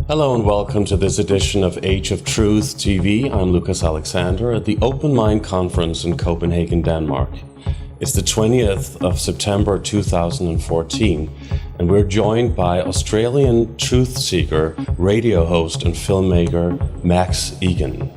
Hello and welcome to this edition of Age of Truth TV. I'm Lucas Alexander at the Open Mind Conference in Copenhagen, Denmark. It's the 20th of September 2014, and we're joined by Australian truth seeker, radio host and filmmaker Max Igan.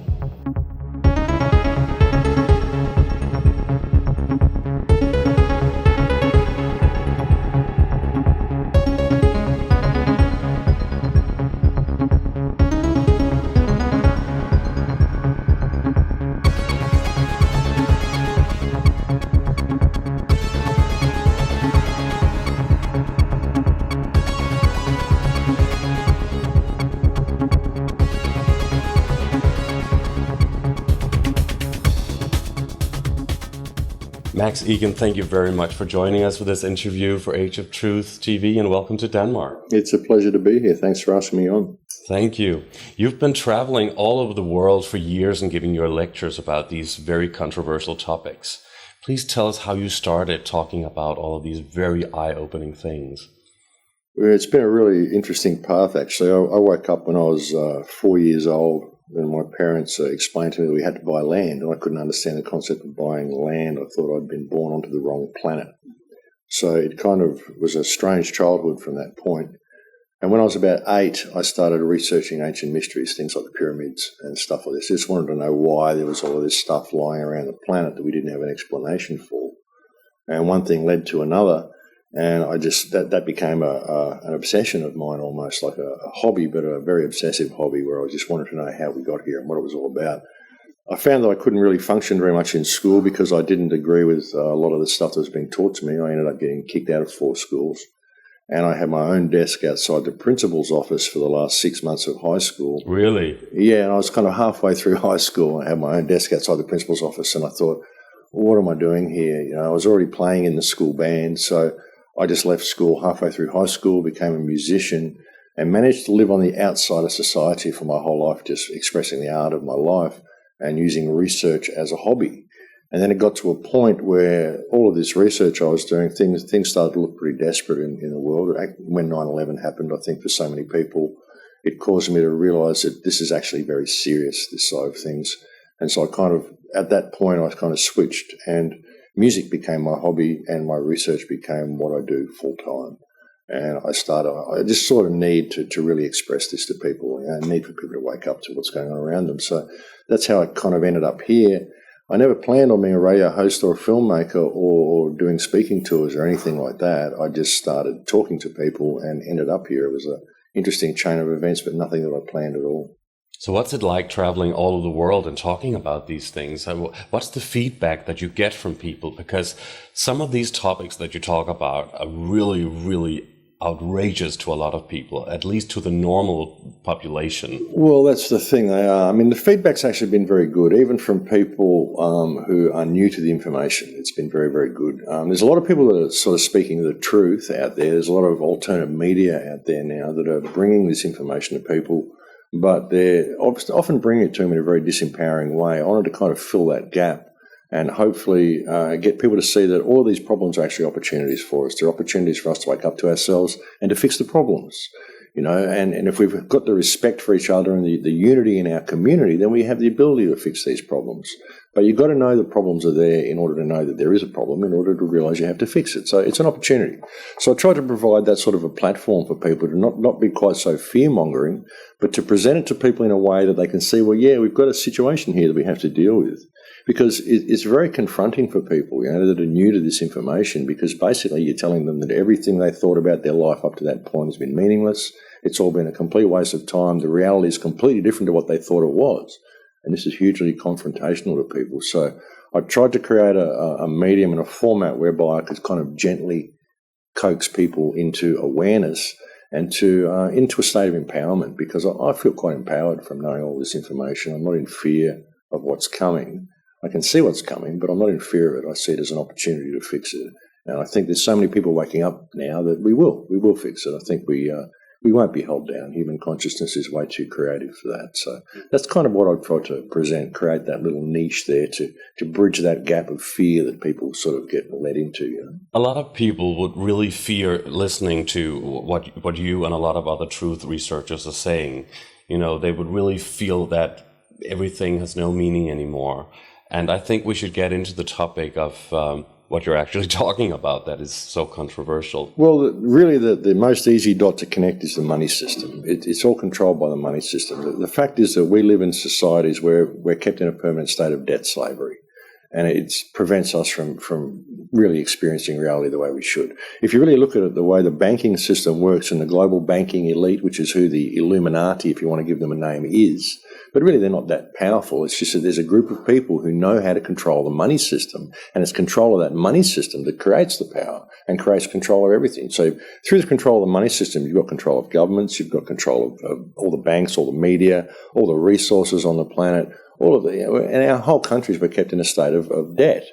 Max Igan, thank you very much for joining us for this interview for Age of Truth TV, and welcome to Denmark. It's a pleasure to be here. Thanks for asking me on. Thank you. You've been traveling all over the world for years and giving your lectures about these very controversial topics. Please tell us how you started talking about all of these very eye-opening things. It's been a really interesting path, actually. I woke up when I was 4 years old, and my parents explained to me that we had to buy land, and I couldn't understand the concept of buying land. I thought I'd been born onto the wrong planet. So it kind of was a strange childhood from that point. And when I was about 8, I started researching ancient mysteries, things like the pyramids and stuff like this. I just wanted to know why there was all of this stuff lying around the planet that we didn't have an explanation for. And one thing led to another. And I just, that became an obsession of mine, almost like a hobby, but a very obsessive hobby, where I just wanted to know how we got here and what it was all about. I found that I couldn't really function very much in school because I didn't agree with a lot of the stuff that was being taught to me. I ended up getting kicked out of 4 schools. And I had my own desk outside the principal's office for the last 6 months of high school. Really? Yeah, and I was kind of halfway through high school. I had my own desk outside the principal's office, and I thought, well, what am I doing here? You know, I was already playing in the school band, so I just left school halfway through high school, became a musician, and managed to live on the outside of society for my whole life, just expressing the art of my life and using research as a hobby. And then it got to a point where all of this research I was doing, things started to look pretty desperate in the world. When 9/11 happened, I think for so many people, it caused me to realise that this is actually very serious, this side of things. And so at that point, I kind of switched, and music became my hobby, and my research became what I do full time. And I just sort of need to really express this to people. I need for people to wake up to what's going on around them. So that's how I kind of ended up here. I never planned on being a radio host or a filmmaker or doing speaking tours or anything like that. I just started talking to people and ended up here. It was an interesting chain of events, but nothing that I planned at all. So what's it like traveling all over the world and talking about these things? What's the feedback that you get from people? Because some of these topics that you talk about are really, really outrageous to a lot of people, at least to the normal population. Well, that's the thing. They are. I mean, the feedback's actually been very good, even from people who are new to the information. It's been very, very good. There's a lot of people that are sort of speaking the truth out there. There's a lot of alternative media out there now that are bringing this information to people, but they're often bringing it to them in a very disempowering way. I wanted to kind of fill that gap and hopefully get people to see that all of these problems are actually opportunities for us. They're opportunities for us to wake up to ourselves and to fix the problems. You know, and if we've got the respect for each other and the unity in our community, then we have the ability to fix these problems. But you've got to know the problems are there in order to know that there is a problem, in order to realise you have to fix it. So it's an opportunity. So I try to provide that sort of a platform for people to not be quite so fear-mongering, but to present it to people in a way that they can see, well, yeah, we've got a situation here that we have to deal with. Because it's very confronting for people, you know, that are new to this information, because basically you're telling them that everything they thought about their life up to that point has been meaningless. It's all been a complete waste of time. The reality is completely different to what they thought it was. And this is hugely confrontational to people. So I tried to create a medium and a format whereby I could kind of gently coax people into awareness and into a state of empowerment, because I feel quite empowered from knowing all this information. I'm not in fear of what's coming. I can see what's coming, but I'm not in fear of it. I see it as an opportunity to fix it. And I think there's so many people waking up now that we will fix it. I think we we won't be held down. Human consciousness is way too creative for that. So that's kind of what I've tried to present, create that little niche there to bridge that gap of fear that people sort of get led into. You know? A lot of people would really fear listening to what you and a lot of other truth researchers are saying. You know, they would really feel that everything has no meaning anymore. And I think we should get into the topic of what you're actually talking about that is so controversial. Well, really the most easy dot to connect is the money system. It's all controlled by the money system. The fact is that we live in societies where we're kept in a permanent state of debt slavery. And it prevents us from really experiencing reality the way we should. If you really look at it, the way the banking system works and the global banking elite, which is who the Illuminati, if you want to give them a name, is, but really they're not that powerful. It's just that there's a group of people who know how to control the money system, and it's control of that money system that creates the power and creates control of everything. So through the control of the money system, you've got control of governments, you've got control of all the banks, all the media, all the resources on the planet, all of and our whole countries were kept in a state of debt.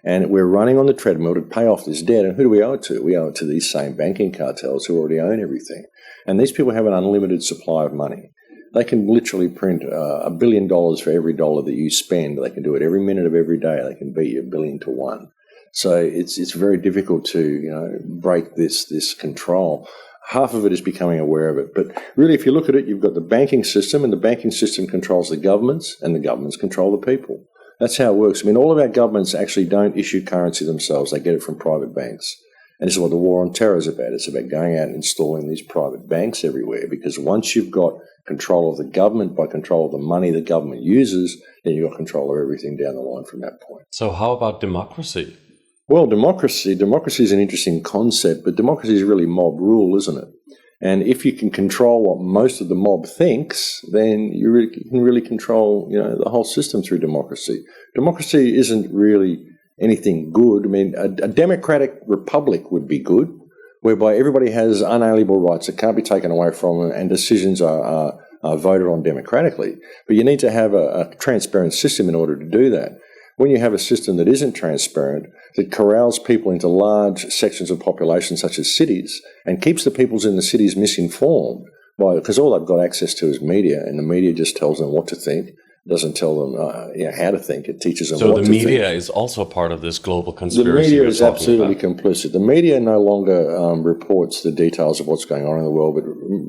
And we're running on the treadmill to pay off this debt. And who do we owe it to? We owe it to these same banking cartels who already own everything. And these people have an unlimited supply of money. They can literally print $1 billion for every dollar that you spend. They can do it every minute of every day. They can beat you 1,000,000,000 to 1. So it's very difficult to break this control. Half of it is becoming aware of it. But really, if you look at it, you've got the banking system, and the banking system controls the governments, and the governments control the people. That's how it works. I mean, all of our governments actually don't issue currency themselves. They get it from private banks. And this is what the war on terror is about. It's about going out and installing these private banks everywhere, because once you've got control of the government by control of the money the government uses, then you've got control of everything down the line from that point. So how about democracy? Well, democracy is an interesting concept, but democracy is really mob rule, isn't it? And if you can control what most of the mob thinks, then you can really control, the whole system through democracy. Democracy isn't really anything good. I mean, a democratic republic would be good, whereby everybody has unalienable rights that can't be taken away from them, and decisions are voted on democratically. But you need to have a transparent system in order to do that. When you have a system that isn't transparent, that corrals people into large sections of population, such as cities, and keeps the peoples in the cities misinformed, because all they've got access to is media, and the media just tells them what to think, doesn't tell them how to think. It teaches them what to think. So the media is also part of this global conspiracy. The media is absolutely complicit. The media no longer reports the details of what's going on in the world, but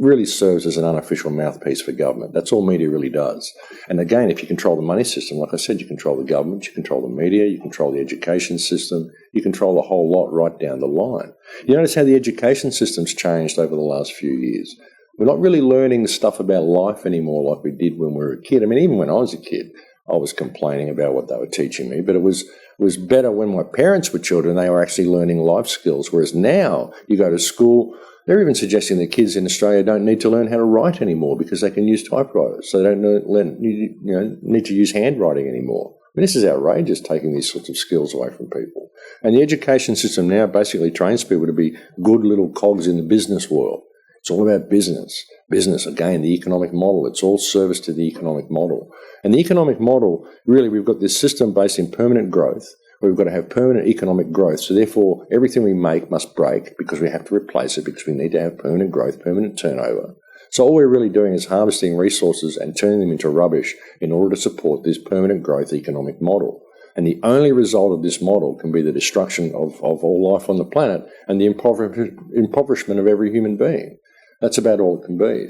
really serves as an unofficial mouthpiece for government. That's all media really does. And again, if you control the money system, like I said, you control the government, you control the media, you control the education system, you control the whole lot right down the line. You notice how the education system's changed over the last few years. We're not really learning stuff about life anymore like we did when we were a kid. I mean, even when I was a kid, I was complaining about what they were teaching me, but it was better when my parents were children. They were actually learning life skills, whereas now you go to school, they're even suggesting that kids in Australia don't need to learn how to write anymore because they can use typewriters, so they don't need to use handwriting anymore. I mean, this is outrageous, taking these sorts of skills away from people. And the education system now basically trains people to be good little cogs in the business world. It's all about business. Business, again, the economic model. It's all service to the economic model. And the economic model, really, we've got this system based in permanent growth, where we've got to have permanent economic growth. So therefore, everything we make must break because we have to replace it, because we need to have permanent growth, permanent turnover. So all we're really doing is harvesting resources and turning them into rubbish in order to support this permanent growth economic model. And the only result of this model can be the destruction of all life on the planet and the impoverishment of every human being. That's about all it can be.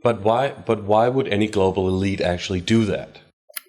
But why would any global elite actually do that?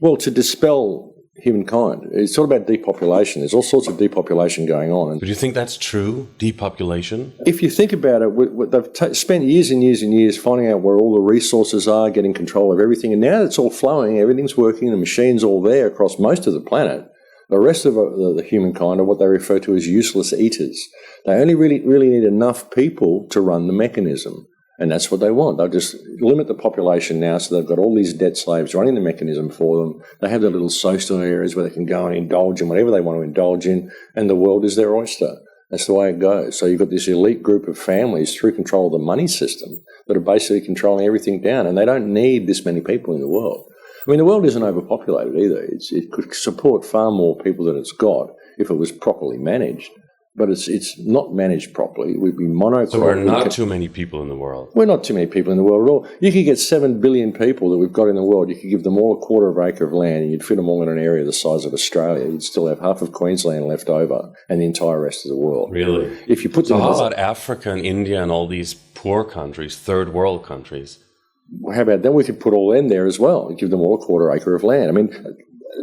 Well, to dispel humankind. It's all about depopulation. There's all sorts of depopulation going on. Do you think that's true, depopulation? If you think about it, they've spent years and years and years finding out where all the resources are, getting control of everything, and now it's all flowing, everything's working, the machine's all there across most of the planet. The rest of the humankind are what they refer to as useless eaters. They only really need enough people to run the mechanism, and that's what they want. They'll just limit the population now, so they've got all these debt slaves running the mechanism for them. They have their little social areas where they can go and indulge in whatever they want to indulge in, and the world is their oyster. That's the way it goes. So you've got this elite group of families through control of the money system that are basically controlling everything down, and they don't need this many people in the world. I mean, the world isn't overpopulated either. It could support far more people than it's got if it was properly managed. but it's not managed properly. We'd be monoculture. So we're not too many people in the world. We're not too many people in the world at all. You could get 7 billion people that we've got in the world. You could give them all a quarter of an acre of land and you'd fit them all in an area the size of Australia. You'd still have half of Queensland left over and the entire rest of the world. Really? If you put them how about Africa and India and all these poor countries, third world countries? How about then we could put all in there as well and give them all a quarter acre of land. I mean,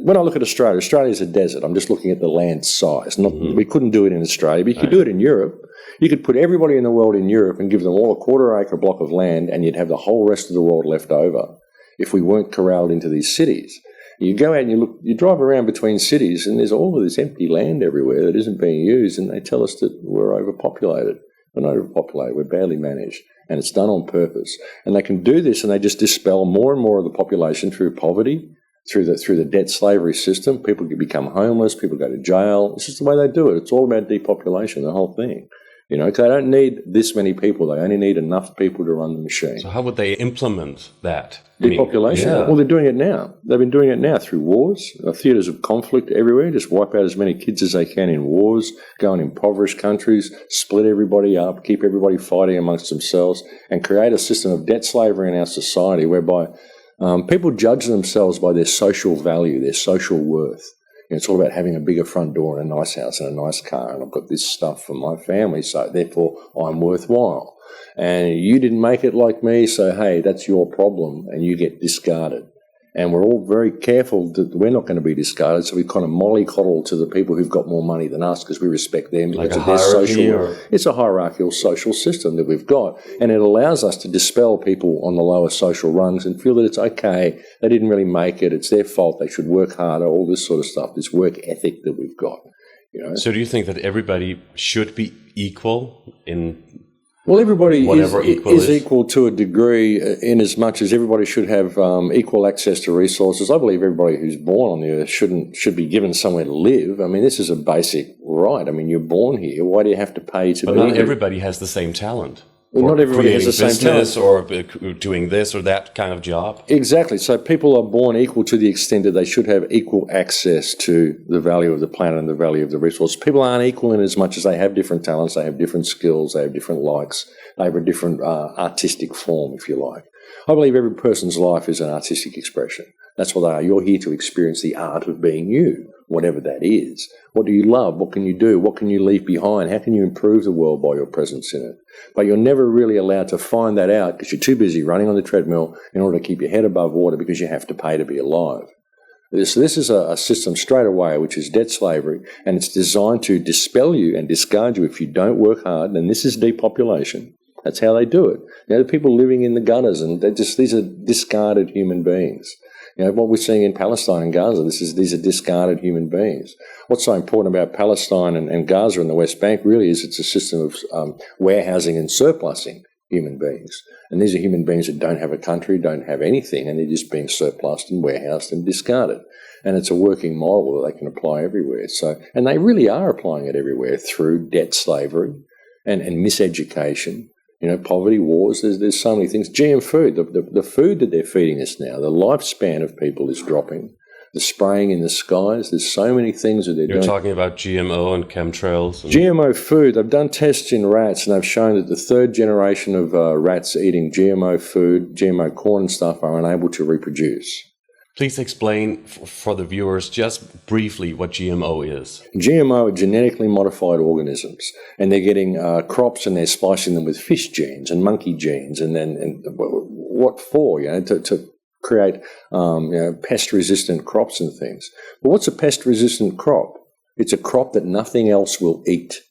when I look at Australia, Australia is a desert. I'm just looking at the land size. We couldn't do it in Australia, but you could do it in Europe. You could put everybody in the world in Europe and give them all a quarter acre block of land and you'd have the whole rest of the world left over if we weren't corralled into these cities. You go out and you drive around between cities and there's all of this empty land everywhere that isn't being used, and they tell us that we're overpopulated. We're not overpopulated, we're badly managed, and it's done on purpose. And they can do this and they just dispel more and more of the population through poverty, through the debt slavery system. People can become homeless, people go to jail. It's just the way they do it. It's all about depopulation, the whole thing. You know, 'cause they don't need this many people. They only need enough people to run the machine. So how would they implement that? Depopulation? Well, they're doing it now. They've been doing it now through wars, theatres of conflict everywhere. Just wipe out as many kids as they can in wars, go and impoverish countries, split everybody up, keep everybody fighting amongst themselves, and create a system of debt slavery in our society whereby people judge themselves by their social value, their social worth. You know, it's all about having a bigger front door and a nice house and a nice car, and I've got this stuff for my family, so therefore I'm worthwhile. And you didn't make it like me, so hey, that's your problem, and you get discarded. And we're all very careful that we're not going to be discarded, so we kind of mollycoddle to the people who've got more money than us because we respect them. Like a hierarchy? It's a hierarchical social system that we've got, and it allows us to dispel people on the lower social rungs and feel that it's okay, they didn't really make it, it's their fault, they should work harder, all this sort of stuff, this work ethic that we've got. You know? So do you think that everybody should be equal in... Well, everybody is equal to a degree in as much as everybody should have equal access to resources. I believe everybody who's born on the earth should be given somewhere to live. I mean, this is a basic right. I mean, you're born here. Why do you have to pay to be here? But not everybody has the same talent. Well, not everybody has the same talent. Or doing this or that kind of job. Exactly. So people are born equal to the extent that they should have equal access to the value of the planet and the value of the resource. People aren't equal in as much as they have different talents, they have different skills, they have different likes, they have a different artistic form, if you like. I believe every person's life is an artistic expression. That's what they are. You're here to experience the art of being you, whatever that is. What do you love? What can you do? What can you leave behind? How can you improve the world by your presence in it? But you're never really allowed to find that out because you're too busy running on the treadmill in order to keep your head above water because you have to pay to be alive. This is a system straight away which is debt slavery, and it's designed to dispel you and discard you if you don't work hard, and this is depopulation. That's how they do it. You know, the people living in the gutters, and these are discarded human beings. You know, what we're seeing in Palestine and Gaza, these are discarded human beings. What's so important about Palestine and Gaza and the West Bank really is it's a system of warehousing and surplusing human beings. And these are human beings that don't have a country, don't have anything, and they're just being surplused and warehoused and discarded. And it's a working model that they can apply everywhere. And they really are applying it everywhere through debt slavery and miseducation. You know, poverty, wars, there's so many things. GM food, the food that they're feeding us now, the lifespan of people is dropping. The spraying in the skies, there's so many things that they're doing. You're talking about GMO and chemtrails? GMO food, they've done tests in rats and they've shown that the third generation of rats eating GMO food, GMO corn and stuff are unable to reproduce. Please explain for the viewers just briefly what GMO is. GMO are genetically modified organisms, and they're getting crops and they're splicing them with fish genes and monkey genes, and what for? You know, to create pest-resistant crops and things. But what's a pest-resistant crop? It's a crop that nothing else will eat.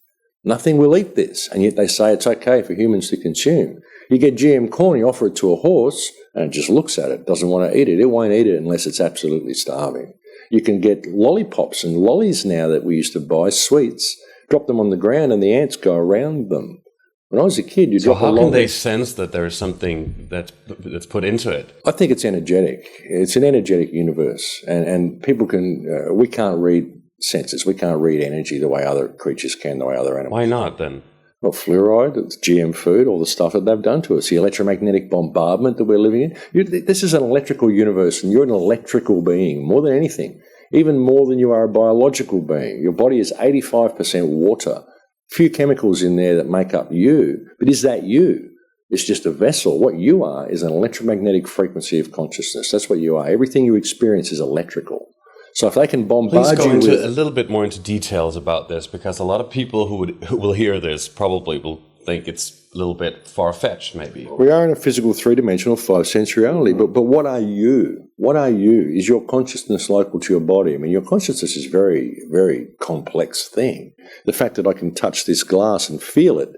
Nothing will eat this, and yet they say it's okay for humans to consume. You get GM corn, you offer it to a horse, and it just looks at it, doesn't want to eat it. It won't eat it unless it's absolutely starving. You can get lollipops and lollies now that we used to buy, sweets, drop them on the ground and the ants go around them. When I was a kid, you drop a lolly. So how can they sense that there is something that's put into it? I think it's energetic. It's an energetic universe, and people can, we can't read senses. We can't read energy the way other creatures can, the way other animals. Why not then? Well, fluoride, it's GM food, all the stuff that they've done to us, the electromagnetic bombardment that we're living in. This is an electrical universe, and you're an electrical being more than anything, even more than you are a biological being. Your body is 85% water, few chemicals in there that make up you, but is that you? It's just a vessel. What you are is an electromagnetic frequency of consciousness. That's what you are. Everything you experience is electrical. So if they can bombard Please go you into with... a little bit more into details about this, because a lot of people who will hear this probably will think it's a little bit far-fetched, maybe. We are in a physical three-dimensional five-sense reality, but what are you? What are you? Is your consciousness local to your body? I mean, your consciousness is a very, very complex thing. The fact that I can touch this glass and feel it,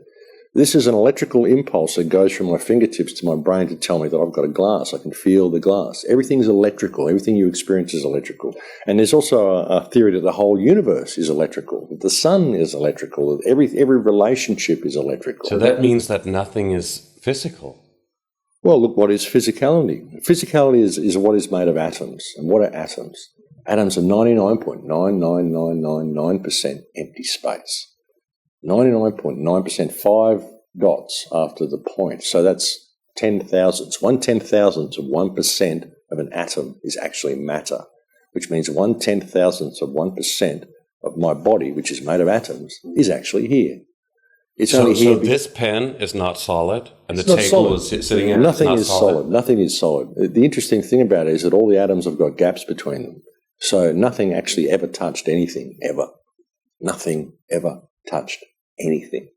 this is an electrical impulse that goes from my fingertips to my brain to tell me that I've got a glass. I can feel the glass. Everything's electrical. Everything you experience is electrical. And there's also a theory that the whole universe is electrical, that the sun is electrical, that every relationship is electrical. So that means that nothing is physical. Well, look, what is physicality? Physicality is what is made of atoms. And what are atoms? Atoms are 99.99999% empty space. 99.9%, 5 dots after the point. So that's 10,000ths. 1/10,000th of 1% of an atom is actually matter, which means 1/10,000th of 1% of my body, which is made of atoms, is actually here. It's only here. So this pen is not solid, and the It's not table solid. is sitting in. Nothing not is solid. Nothing is solid. The interesting thing about it is that all the atoms have got gaps between them. So nothing actually ever touched anything, ever. Nothing ever touched anything.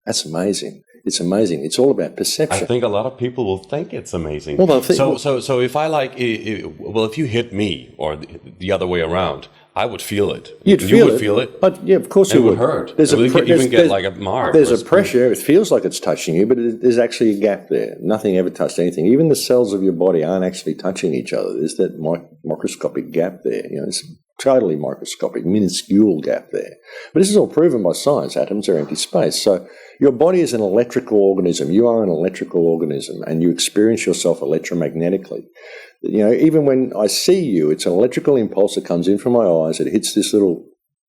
That's amazing. It's amazing. It's all about perception. I think a lot of people will think it's amazing. Well, So if I if you hit me or the other way around, I would feel it. You would feel it. But yeah, of course It you would would. hurt. You could even get like a mark. There's a pressure. It feels like it's touching you, but there's actually a gap there. Nothing ever touched anything. Even the cells of your body aren't actually touching each other. There's that microscopic gap there. You know, it's totally microscopic, minuscule gap there. But this is all proven by science. Atoms are empty space. So your body is an electrical organism. You are an electrical organism, and you experience yourself electromagnetically. You know, even when I see you, it's an electrical impulse that comes in from my eyes. It hits this little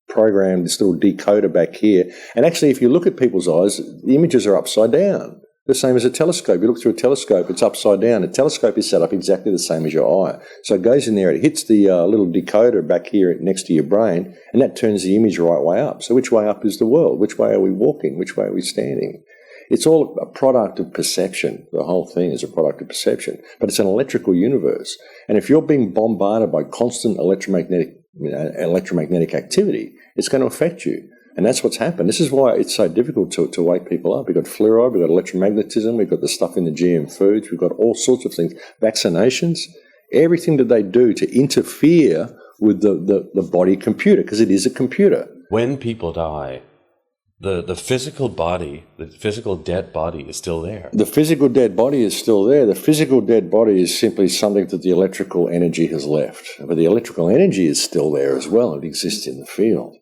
program, this little decoder back here. And actually, if you look at people's eyes, the images are upside down. The same as a telescope. You look through a telescope, it's upside down. A telescope is set up exactly the same as your eye. So it goes in there, it hits the little decoder back here next to your brain, and that turns the image right way up. So which way up is the world? Which way are we walking? Which way are we standing? It's all a product of perception. The whole thing is a product of perception. But it's an electrical universe. And if you're being bombarded by constant electromagnetic activity, it's going to affect you. And that's what's happened. This is why it's so difficult to wake people up. We've got fluoride, we've got electromagnetism, we've got the stuff in the GM foods, we've got all sorts of things. Vaccinations, everything that they do to interfere with the body computer, because it is a computer. When people die, the physical body, the physical dead body is still there. The physical dead body is still there. The physical dead body is simply something that the electrical energy has left. But the electrical energy is still there as well. It exists in the field.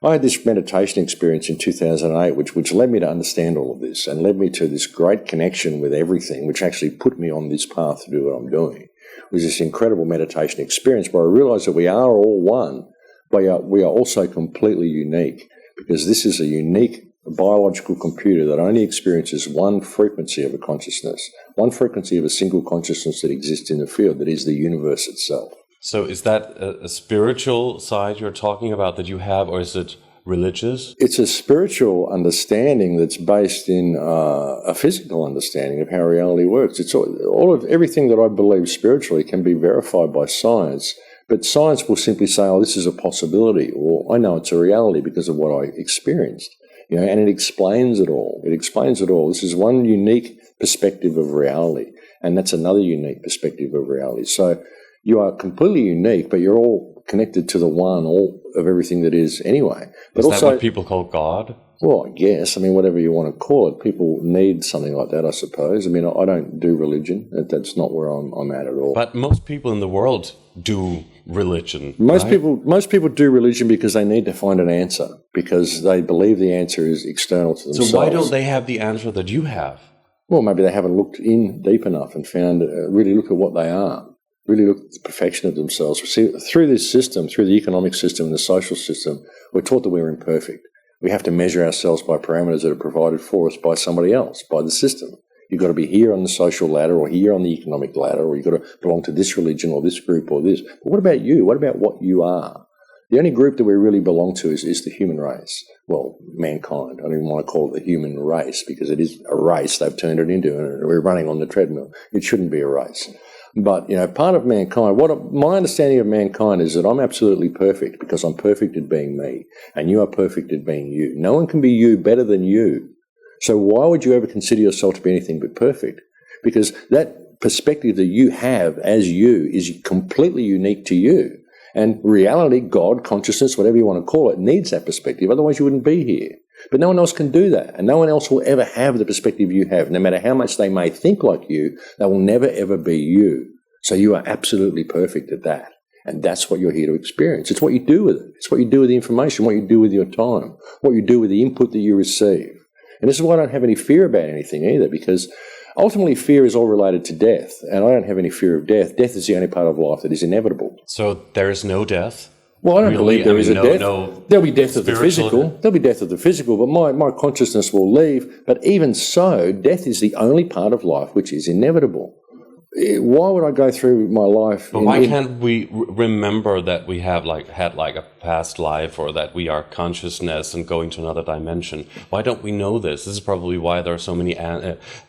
I had this meditation experience in 2008, which led me to understand all of this and led me to this great connection with everything, which actually put me on this path to do what I'm doing. It was this incredible meditation experience where I realized that we are all one, but we are also completely unique, because this is a unique biological computer that only experiences one frequency of a consciousness, one frequency of a single consciousness that exists in the field, that is the universe itself. So is that a spiritual side you're talking about that you have, or is it religious? It's a spiritual understanding that's based in a physical understanding of how reality works. It's all of everything that I believe spiritually can be verified by science, but science will simply say, "Oh, this is a possibility," or "I know it's a reality because of what I experienced." You know, and it explains it all. It explains it all. This is one unique perspective of reality, and that's another unique perspective of reality. So you are completely unique, but you're all connected to the one, all of everything that is anyway. But is also, that what people call God? Well, I guess. I mean, whatever you want to call it. People need something like that, I suppose. I mean, I don't do religion. That's not where I'm at all. But most people in the world do religion. Most right? people do religion because they need to find an answer, because they believe the answer is external to themselves. So why don't they have the answer that you have? Well, maybe they haven't looked in deep enough and found, really look at what they are. Really look at the perfection of themselves. See, through this system, through the economic system and the social system, we're taught that we're imperfect. We have to measure ourselves by parameters that are provided for us by somebody else, by the system. You've got to be here on the social ladder, or here on the economic ladder, or you've got to belong to this religion or this group or this. But what about you? What about what you are? The only group that we really belong to is the human race. Well, mankind. I don't even want to call it the human race because it is a race they've turned it into, and we're running on the treadmill. It shouldn't be a race. But, part of mankind, my understanding of mankind is that I'm absolutely perfect because I'm perfect at being me, and you are perfect at being you. No one can be you better than you. So why would you ever consider yourself to be anything but perfect? Because that perspective that you have as you is completely unique to you. And reality, God, consciousness, whatever you want to call it, needs that perspective. Otherwise you wouldn't be here. But no one else can do that. And no one else will ever have the perspective you have. No matter how much they may think like you, they will never, ever be you. So you are absolutely perfect at that. And that's what you're here to experience. It's what you do with it. It's what you do with the information, what you do with your time, what you do with the input that you receive. And this is why I don't have any fear about anything either, because ultimately fear is all related to death. And I don't have any fear of death. Death is the only part of life that is inevitable. So there is no death? Well, I don't believe there is a death. There'll be death of the physical. There'll be death of the physical, but my consciousness will leave. But even so, death is the only part of life which is inevitable. Why would I go through my life? But why can't we remember that we have had a past life, or that we are consciousness and going to another dimension? Why don't we know this? This is probably why there are so many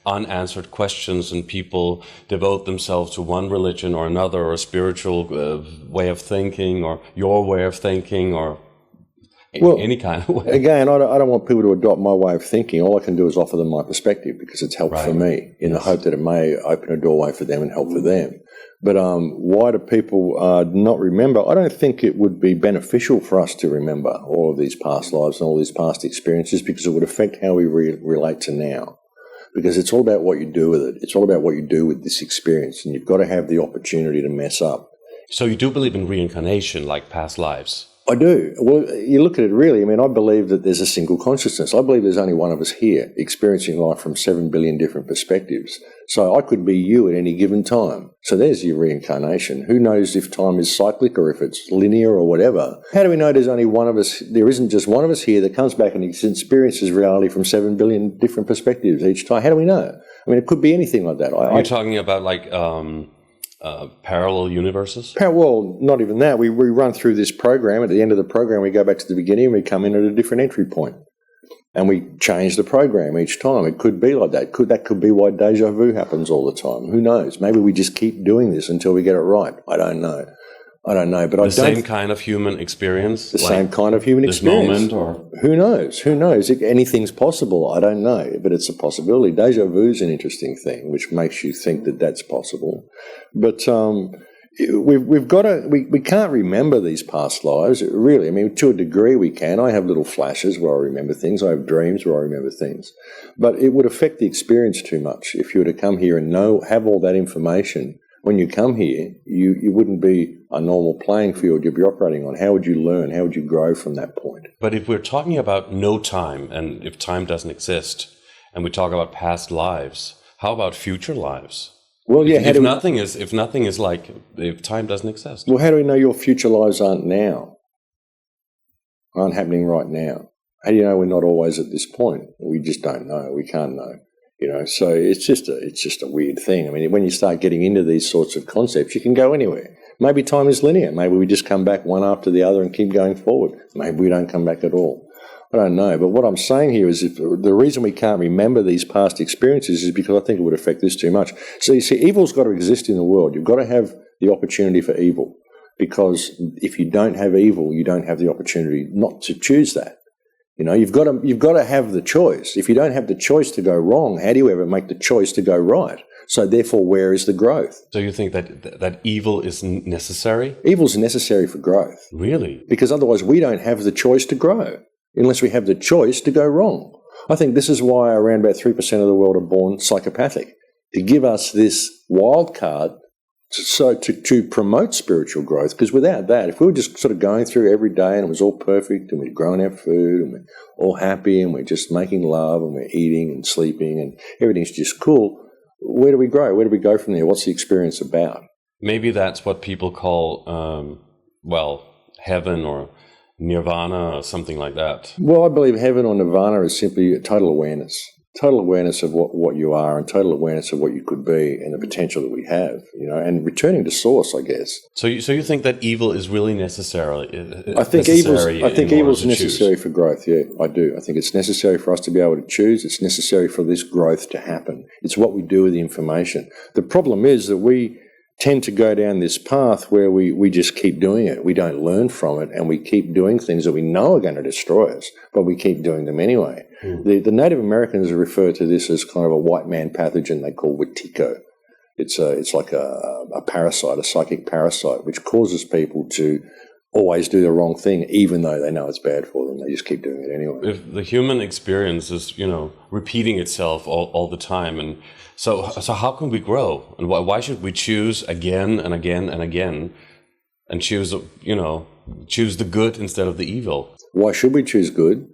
unanswered questions, and people devote themselves to one religion or another, or a spiritual way of thinking, or your way of thinking, or any kind of way. Again, I don't want people to adopt my way of thinking. All I can do is offer them my perspective because it's helped for me, in the hope that it may open a doorway for them and help for them. But why do people not remember? I don't think it would be beneficial for us to remember all of these past lives and all these past experiences, because it would affect how we relate to now. Because it's all about what you do with it. It's all about what you do with this experience, and you've got to have the opportunity to mess up. So you do believe in reincarnation, like past lives? I do. Well, you look at it really, I believe that there's a single consciousness. I believe there's only one of us here experiencing life from 7 billion different perspectives. So I could be you at any given time. So there's your reincarnation. Who knows if time is cyclic or if it's linear or whatever? How do we know there's only one of us? There isn't just one of us here that comes back and experiences reality from 7 billion different perspectives each time. How do we know? It could be anything like that. You're talking about parallel universes? Well, not even that. We run through this program. At the end of the program, we go back to the beginning and we come in at a different entry point. And we change the program each time. It could be like that. That could be why deja vu happens all the time. Who knows? Maybe we just keep doing this until we get it right. I don't know. But the same kind of human experience? The same kind of human experience. This moment, or? Who knows? Anything's possible. I don't know, but it's a possibility. Deja vu is an interesting thing, which makes you think that that's possible. But we can't remember these past lives, really. To a degree we can. I have little flashes where I remember things. I have dreams where I remember things. But it would affect the experience too much if you were to come here and have all that information. When you come here, you wouldn't be a normal playing field you'd be operating on. How would you learn? How would you grow from that point? But if we're talking about no time, and if time doesn't exist, and we talk about past lives, how about future lives? Well, yeah. If nothing is like, if time doesn't exist. Well, how do we know your future lives aren't happening right now? How do you know we're not always at this point? We just don't know. We can't know. So it's just a weird thing. When you start getting into these sorts of concepts, you can go anywhere. Maybe time is linear. Maybe we just come back one after the other and keep going forward. Maybe we don't come back at all. I don't know. But what I'm saying here is the reason we can't remember these past experiences is because I think it would affect this too much. So you see, evil's got to exist in the world. You've got to have the opportunity for evil, because if you don't have evil, you don't have the opportunity not to choose that. You've got to have the choice. If you don't have the choice to go wrong, how do you ever make the choice to go right? So therefore, where is the growth? So you think that evil is necessary? Evil's necessary for growth. Really? Because otherwise we don't have the choice to grow unless we have the choice to go wrong. I think this is why around about 3% of the world are born psychopathic, to give us this wild card to promote spiritual growth. Because without that, if we were just sort of going through every day and it was all perfect and we're growing our food and we're all happy and we're just making love and we're eating and sleeping and everything's just cool, where do we grow? Where do we go from there? What's the experience about? Maybe that's what people call, heaven or nirvana or something like that. Well, I believe heaven or nirvana is simply total awareness. Total awareness of what you are and total awareness of what you could be and the potential that we have, and returning to source, I guess. So you think that evil is really necessary? I think evil's necessary for growth. Yeah, I do. I think it's necessary for us to be able to choose. It's necessary for this growth to happen. It's what we do with the information. The problem is that we tend to go down this path where we just keep doing it. We don't learn from it, and we keep doing things that we know are going to destroy us, but we keep doing them anyway. The Native Americans refer to this as kind of a white man pathogen they call Wetiko. It's like a parasite, a psychic parasite, which causes people to always do the wrong thing, even though they know it's bad for them. They just keep doing it anyway. If the human experience is, repeating itself all the time, and so how can we grow? And why should we choose again and again and again, and choose the good instead of the evil? Why should we choose good?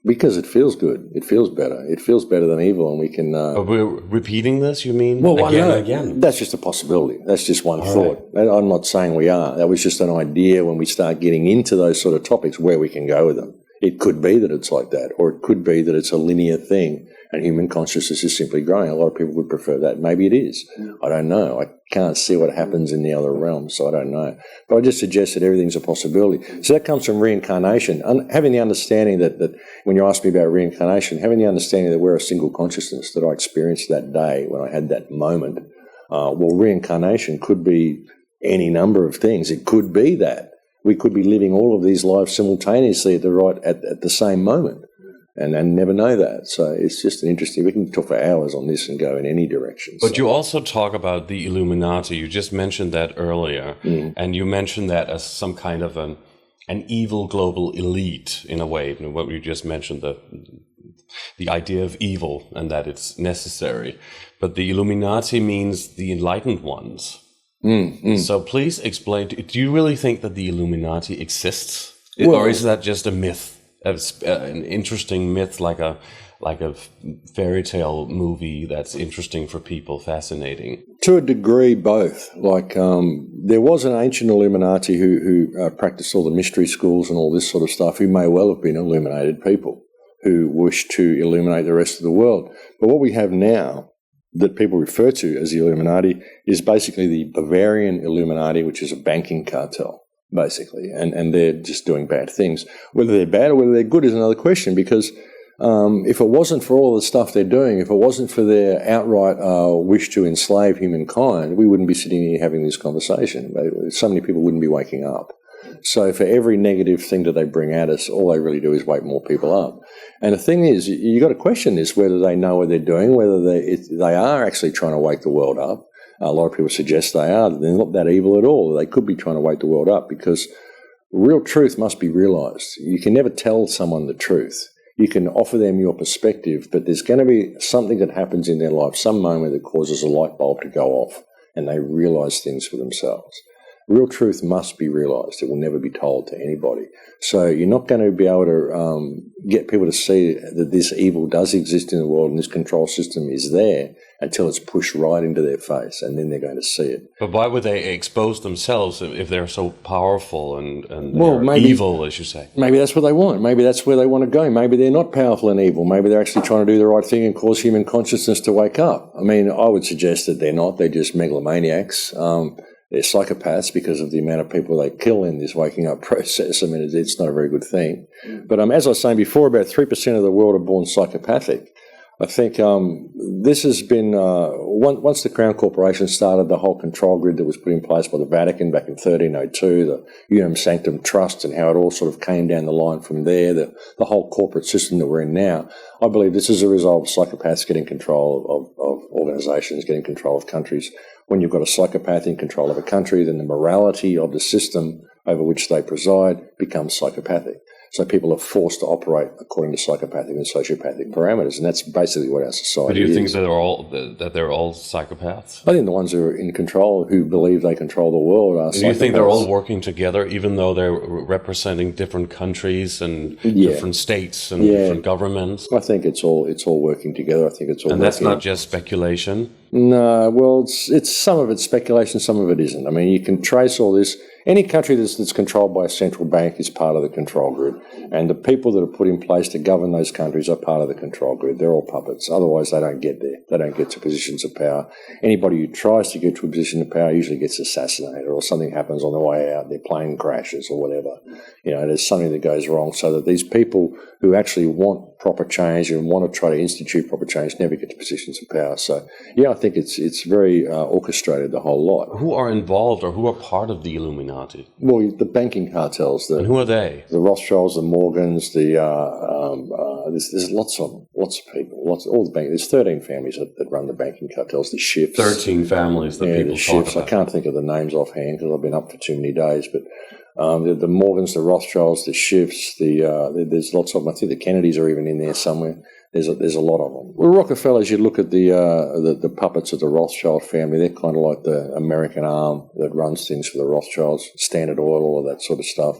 Because it feels good. It feels better. It feels better than evil, and we can... Are we repeating this, you mean? Well, again and again? That's just a possibility. That's just one thought. Right. I'm not saying we are. That was just an idea when we start getting into those sort of topics where we can go with them. It could be that it's like that, or it could be that it's a linear thing, and human consciousness is simply growing. A lot of people would prefer that. Maybe it is. I don't know. I can't see what happens in the other realms, so I don't know. But I just suggest that everything's a possibility. So that comes from reincarnation. Having the understanding that when you ask me about reincarnation, having the understanding that we're a single consciousness that I experienced that day when I had that moment. Reincarnation could be any number of things. It could be that. We could be living all of these lives simultaneously at the same moment. And never know that. So it's just an interesting... We can talk for hours on this and go in any direction. But you also talk about the Illuminati. You just mentioned that earlier. And you mentioned that as some kind of an evil global elite, in a way. What you just mentioned, the idea of evil and that it's necessary. But the Illuminati means the enlightened ones. So please explain, do you really think that the Illuminati exists? Or is that just a myth? An interesting myth, like a fairy tale movie that's interesting for people, fascinating? To a degree, both. There was an ancient Illuminati who practiced all the mystery schools and all this sort of stuff, who may well have been illuminated people who wished to illuminate the rest of the world. But what we have now, that people refer to as the Illuminati, is basically the Bavarian Illuminati, which is a banking cartel. Basically, and they're just doing bad things. Whether they're bad or whether they're good is another question, because if it wasn't for all the stuff they're doing, if it wasn't for their outright wish to enslave humankind, we wouldn't be sitting here having this conversation. So many people wouldn't be waking up. So for every negative thing that they bring at us, all they really do is wake more people up. And the thing is, you got to question this, whether they know what they're doing, whether they are actually trying to wake the world up. A lot of people suggest they are. They're not that evil at all. They could be trying to wake the world up, because real truth must be realised. You can never tell someone the truth. You can offer them your perspective, but there's going to be something that happens in their life, some moment that causes a light bulb to go off, and they realise things for themselves. Real truth must be realised. It will never be told to anybody. So you're not going to be able to get people to see that this evil does exist in the world and this control system is there until it's pushed right into their face, and then they're going to see it. But why would they expose themselves if they're so powerful and maybe, evil, as you say? Maybe that's what they want. Maybe that's where they want to go. Maybe they're not powerful and evil. Maybe they're actually trying to do the right thing and cause human consciousness to wake up. I mean, I would suggest that they're not. They're just megalomaniacs. They're psychopaths because of the amount of people they kill in this waking up process. I mean, it's not a very good thing. But as I was saying before, about 3% of the world are born psychopathic. I think this has been, once the Crown Corporation started the whole control grid that was put in place by the Vatican back in 1302, the Unum Sanctum Trust, and how it all sort of came down the line from there, the whole corporate system that we're in now, I believe this is a result of psychopaths getting control of organisations, getting control of countries. When you've got a psychopath in control of a country, then the morality of the system over which they preside becomes psychopathic. So people are forced to operate according to psychopathic and sociopathic parameters, and that's basically what our society is. But do you think that they're all psychopaths? I think the ones who are in control, who believe they control the world, are psychopaths. Do you think they're all working together, even though they're representing different countries and different states and different governments? I think it's all working together. I think it's all. And that's not just speculation. No, well, it's some of it's speculation, some of it isn't. I mean, you can trace all this. Any country that's controlled by a central bank is part of the control grid, and the people that are put in place to govern those countries are part of the control grid. They're all puppets. Otherwise, they don't get there. They don't get to positions of power. Anybody who tries to get to a position of power usually gets assassinated, or something happens on the way out. Their plane crashes or whatever. There's something that goes wrong, so that these people who actually want proper change and want to try to institute proper change never get to positions of power. So, yeah, I think it's very orchestrated, the whole lot. Who are involved or who are part of the Illuminati? Well, the banking cartels. And who are they? The Rothschilds, the Morgans, there's lots of people, all the bank. There's 13 families that run the banking cartels. The Schiffs. 13 families that people the Schiffs. talk about. I can't think of the names offhand because I've been up for too many days, but the Morgans, the Rothschilds, the Schiffs, there's lots of them. I think the Kennedys are even in there somewhere. There's a lot of them. Well, Rockefellers, you look at the puppets of the Rothschild family, they're kind of like the American arm that runs things for the Rothschilds, Standard Oil, all of that sort of stuff.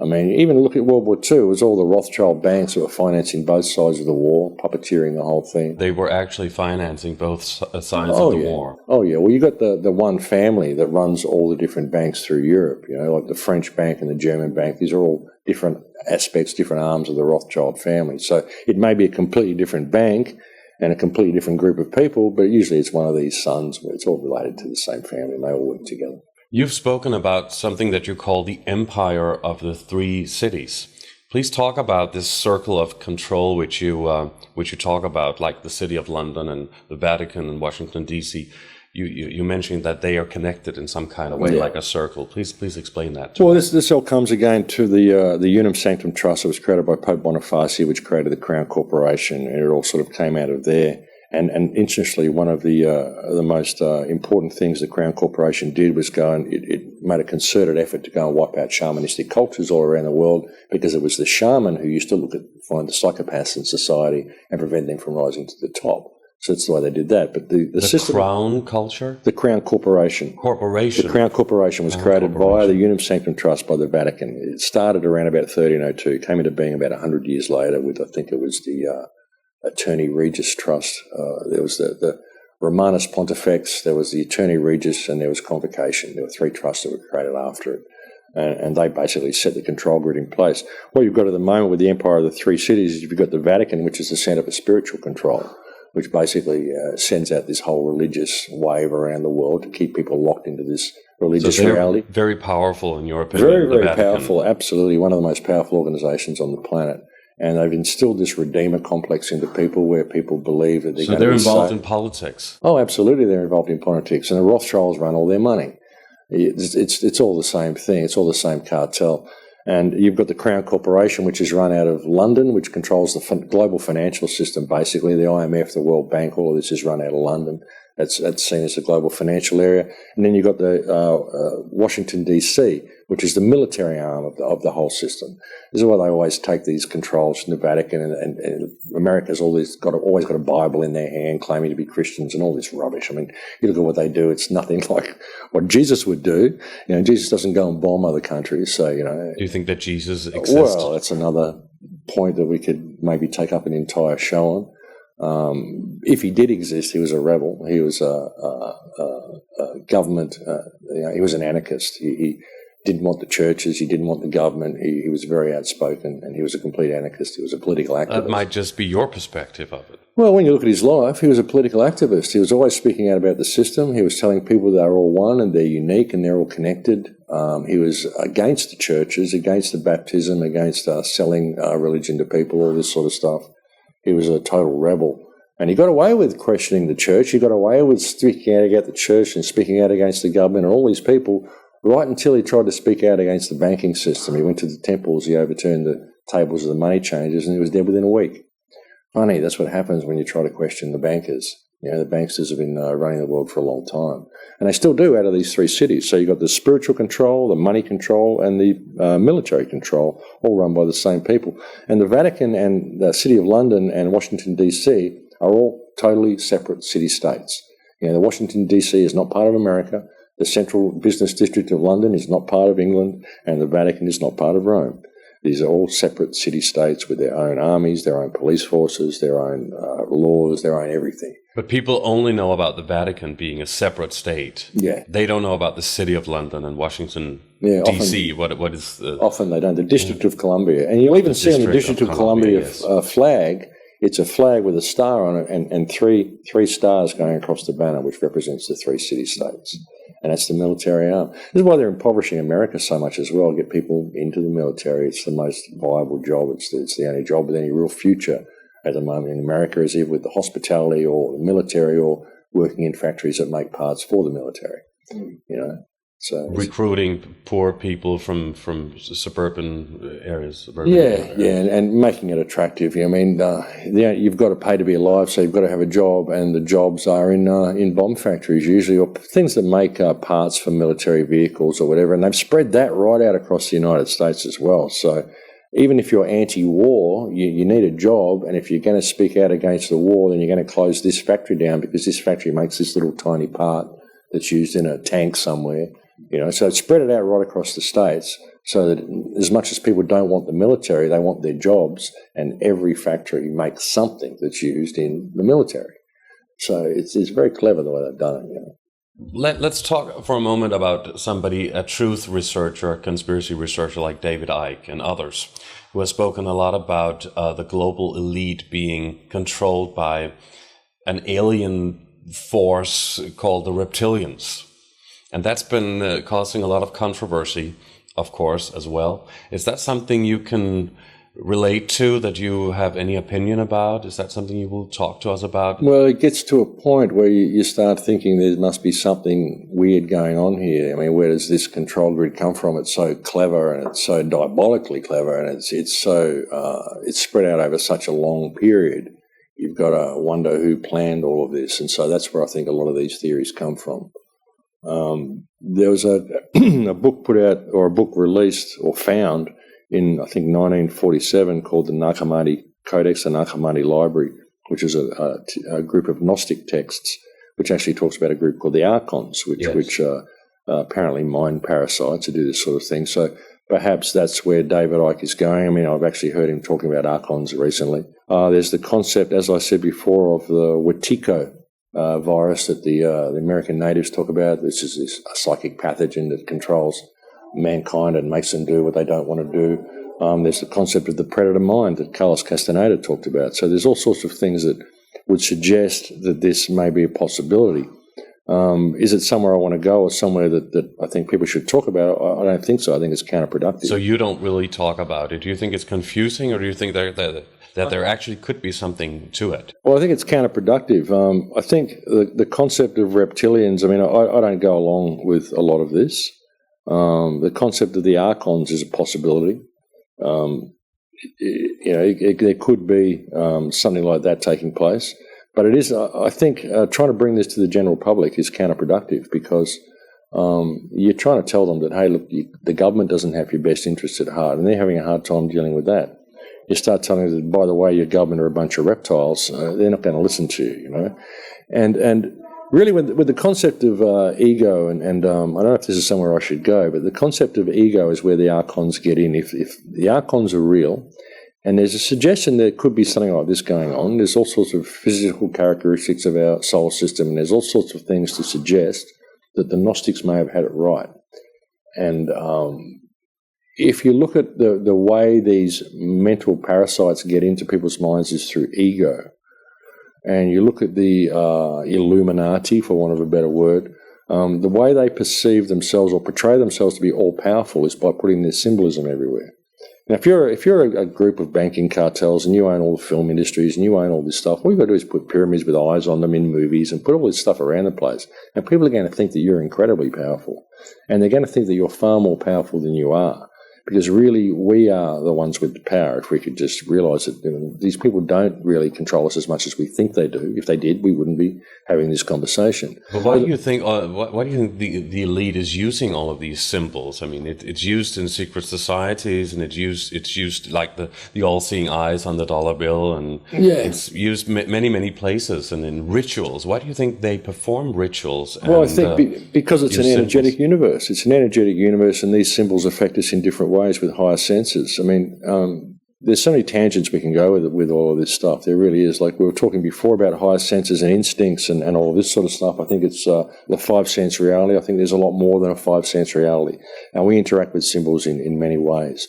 I mean, even look at World War II, it was all the Rothschild banks that were financing both sides of the war, puppeteering the whole thing. They were actually financing both sides of the war. Oh, yeah. Well, you got the one family that runs all the different banks through Europe, like the French bank and the German bank. These are all different aspects, different arms of the Rothschild family. So it may be a completely different bank and a completely different group of people, but usually it's one of these sons where it's all related to the same family and they all work together. You've spoken about something that you call the Empire of the Three Cities. Please talk about this circle of control which you talk about, like the City of London and the Vatican and Washington, D.C. You mentioned that they are connected in some kind of way, like a circle. Please explain that to us. This all comes again to the Unum Sanctum Trust that was created by Pope Boniface, which created the Crown Corporation, and it all sort of came out of there. And interestingly, one of the most important things the Crown Corporation did was it made a concerted effort to go and wipe out shamanistic cultures all around the world, because it was the shaman who used to find the psychopaths in society and prevent them from rising to the top. So that's the way they did that. But the system, Crown culture? The Crown Corporation. The Crown Corporation was created via the Unum Sanctum Trust by the Vatican. It started around about 1302, came into being about 100 years later with, I think it was the Attorney Regis Trust. There was the Romanus Pontifex, there was the Attorney Regis, and there was Convocation. There were three trusts that were created after it. And they basically set the control grid in place. What you've got at the moment with the Empire of the Three Cities is you've got the Vatican, which is the centre for spiritual control, which basically sends out this whole religious wave around the world to keep people locked into this religious reality. Very powerful, in your opinion. Very, very powerful, absolutely. One of the most powerful organisations on the planet. And they've instilled this redeemer complex into people where people believe that they're going to be involved in politics. Oh, absolutely, they're involved in politics. And the Rothschilds run all their money. It's all the same thing. It's all the same cartel. And you've got the Crown Corporation, which is run out of London, which controls the global financial system. Basically, the IMF, the World Bank, all of this is run out of London. That's seen as the global financial area. And then you've got the Washington, D.C., which is the military arm of the whole system. This is why they always take these controls from the Vatican, and America's always got a Bible in their hand, claiming to be Christians and all this rubbish. I mean, you look at what they do, it's nothing like what Jesus would do. Jesus doesn't go and bomb other countries. So, Do you think that Jesus exists? Well, that's another point that we could maybe take up an entire show on. If he did exist, he was a rebel. He was a government. He was an anarchist. He didn't want the churches. He didn't want the government. He was very outspoken, and he was a complete anarchist. He was a political activist. That might just be your perspective of it. Well, when you look at his life, he was a political activist. He was always speaking out about the system. He was telling people they're all one and they're unique and they're all connected. He was against the churches, against the baptism, against selling religion to people, all this sort of stuff. He was a total rebel. And he got away with questioning the church. He got away with speaking out against the church and speaking out against the government and all these people, right until he tried to speak out against the banking system. He went to the temples, he overturned the tables of the money changers, and he was dead within a week. Funny, that's what happens when you try to question the bankers. The banksters have been running the world for a long time. And they still do out of these three cities. So you've got the spiritual control, the money control, and the military control, all run by the same people. And the Vatican and the City of London and Washington, D.C. are all totally separate city-states. The Washington, D.C. is not part of America. The Central Business District of London is not part of England, and the Vatican is not part of Rome. These are all separate city-states with their own armies, their own police forces, their own laws, their own everything. But people only know about the Vatican being a separate state. Yeah. They don't know about the City of London and Washington, D.C. What is... often they don't. The District of Columbia. And you'll even see on the District of Columbia yes. Flag, it's a flag with a star on it and three stars going across the banner, which represents the three city-states. And that's the military arm. This is why they're impoverishing America so much as well, get people into the military. It's the most viable job. It's the only job with any real future at the moment in America, is either with the hospitality or the military or working in factories that make parts for the military. You know, so recruiting poor people from suburban areas. And making it attractive. I mean, you've got to pay to be alive, so you've got to have a job, and the jobs are in bomb factories usually, or things that make parts for military vehicles or whatever. And they've spread that right out across the United States as well. So even if you're anti-war, you need a job, and if you're going to speak out against the war, then you're going to close this factory down because this factory makes this little tiny part that's used in a tank somewhere. You know, so spread it out right across the states so that as much as people don't want the military, they want their jobs, and every factory makes something that's used in the military. So it's very clever the way they've done it, you know. Let's talk for a moment about somebody, a truth researcher, a conspiracy researcher like David Icke and others, who has spoken a lot about the global elite being controlled by an alien force called the reptilians. And that's been causing a lot of controversy, of course, as well. Is that something you can relate to, that you have any opinion about? Is that something you will talk to us about? Well, it gets to a point where you start thinking there must be something weird going on here. I mean, where does this control grid come from? It's so clever, and it's so diabolically clever, and it's spread out over such a long period. You've got to wonder who planned all of this, and so that's where I think a lot of these theories come from. There was a book put out, or a book released or found in, I think, 1947 called the Nag Hammadi Codex, the Nag Hammadi Library, which is a group of Gnostic texts, which actually talks about a group called the Archons, which apparently mine parasites to do this sort of thing. So perhaps that's where David Icke is going. I mean, I've actually heard him talking about Archons recently. There's the concept, as I said before, of the Wetiko virus that the American natives talk about. This is this psychic pathogen that controls mankind and makes them do what they don't want to do. There's the concept of the predator mind that Carlos Castaneda talked about. So there's all sorts of things that would suggest that this may be a possibility. Is it somewhere I want to go, or somewhere that I think people should talk about? I don't think so. I think it's counterproductive. So you don't really talk about it. Do you think it's confusing, or do you think that there actually could be something to it? Well, I think it's counterproductive. I think the concept of reptilians, I mean, I don't go along with a lot of this. The concept of the Archons is a possibility. There could be something like that taking place. But it is, I think, trying to bring this to the general public is counterproductive, because you're trying to tell them that, hey, look, the government doesn't have your best interests at heart, and they're having a hard time dealing with that. You start telling them that, by the way, your government are a bunch of reptiles, they're not going to listen to you, you know. And really, with the concept of ego, and I don't know if this is somewhere I should go, but the concept of ego is where the Archons get in. If the Archons are real, and there's a suggestion there could be something like this going on, there's all sorts of physical characteristics of our solar system, and there's all sorts of things to suggest that the Gnostics may have had it right. And if you look at the way these mental parasites get into people's minds is through ego, and you look at the Illuminati, for want of a better word, the way they perceive themselves or portray themselves to be all-powerful is by putting their symbolism everywhere. Now, if you're a group of banking cartels and you own all the film industries and you own all this stuff, all you've got to do is put pyramids with eyes on them in movies and put all this stuff around the place. And people are going to think that you're incredibly powerful. And they're going to think that you're far more powerful than you are. Because really, we are the ones with the power. If we could just realise that these people don't really control us as much as we think they do. If they did, we wouldn't be having this conversation. But why do you think? Why do you think the elite is using all of these symbols? I mean, it's used in secret societies, and it's used like the all-seeing eyes on the dollar bill, and it's used many places, and in rituals. Why do you think they perform rituals? Well, I think because it's an energetic universe. It's an energetic universe, and these symbols affect us in different ways with higher senses. I mean, there's so many tangents we can go with all of this stuff. There really is. Like we were talking before about higher senses and instincts and all of this sort of stuff. I think it's the 5 sense reality. I think there's a lot more than a 5 sense reality. And we interact with symbols in many ways.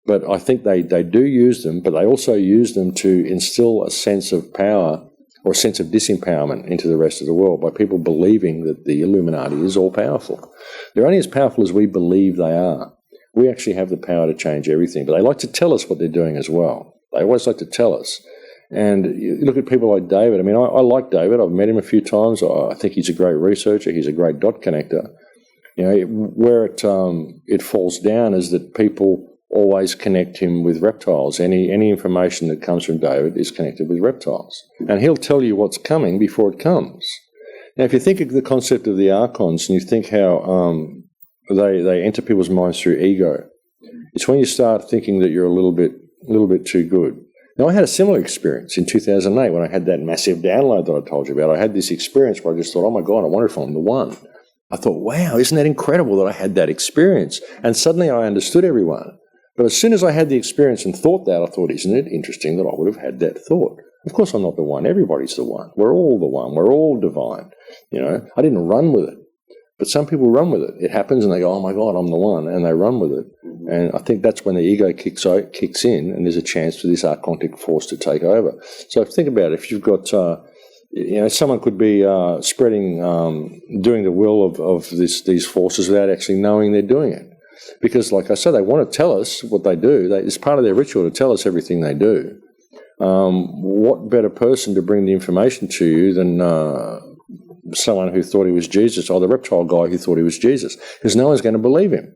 But I think they do use them, but they also use them to instill a sense of power or a sense of disempowerment into the rest of the world by people believing that the Illuminati is all-powerful. They're only as powerful as we believe they are. We actually have the power to change everything, but they like to tell us what they're doing as well. They always like to tell us. And you look at people like David. I mean, I like David. I've met him a few times. I think he's a great researcher. He's a great dot connector. You know, where it falls down is that people always connect him with reptiles. Any information that comes from David is connected with reptiles. And he'll tell you what's coming before it comes. Now, if you think of the concept of the Archons and you think how they enter people's minds through ego, it's when you start thinking that you're a little bit too good. Now, I had a similar experience in 2008 when I had that massive download that I told you about. I had this experience where I just thought, oh my God, I wonder if I'm the one. I thought, wow, isn't that incredible that I had that experience? And suddenly I understood everyone. But as soon as I had the experience and thought that, I thought, isn't it interesting that I would have had that thought? Of course I'm not the one. Everybody's the one. We're all the one. We're all divine. You know, I didn't run with it. But some people run with it. It happens and they go, oh my God, I'm the one. And they run with it. And I think that's when the ego kicks in and there's a chance for this archontic force to take over. So think about it. If you've got, someone could be spreading, doing the will of these forces without actually knowing they're doing it. Because, like I said, they want to tell us what they do. It's part of their ritual to tell us everything they do. What better person to bring the information to you than someone who thought he was Jesus, or the reptile guy who thought he was Jesus? Because no one's going to believe him.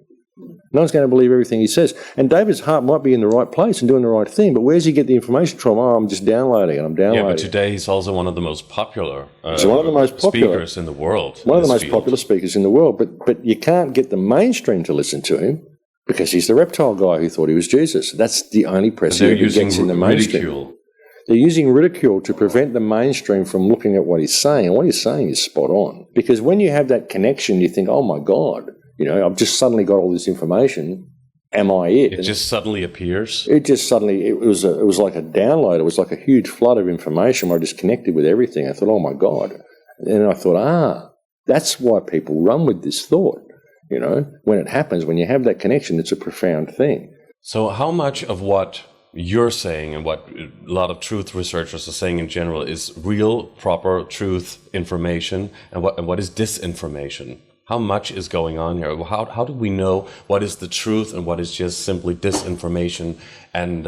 No one's going to believe everything he says. And David's heart might be in the right place and doing the right thing, but where's he get the information from? Oh, I'm just downloading it. Yeah, but today he's also one of the most popular, speakers in the world. One of the most popular speakers in the world. But you can't get the mainstream to listen to him because he's the reptile guy who thought he was Jesus. That's the only precedent he gets in the mainstream. Ridicule. They're using ridicule to prevent the mainstream from looking at what he's saying. And what he's saying is spot on. Because when you have that connection, you think, oh my God, you know, I've just suddenly got all this information. Am I it? It just suddenly appears? It was like a download. It was like a huge flood of information where I just connected with everything. I thought, oh my God. And I thought, that's why people run with this thought. You know, when it happens, when you have that connection, it's a profound thing. So how much of what you're saying and what a lot of truth researchers are saying in general is real, proper truth information, and what is disinformation? How much is going on here? How do we know what is the truth and what is just simply disinformation and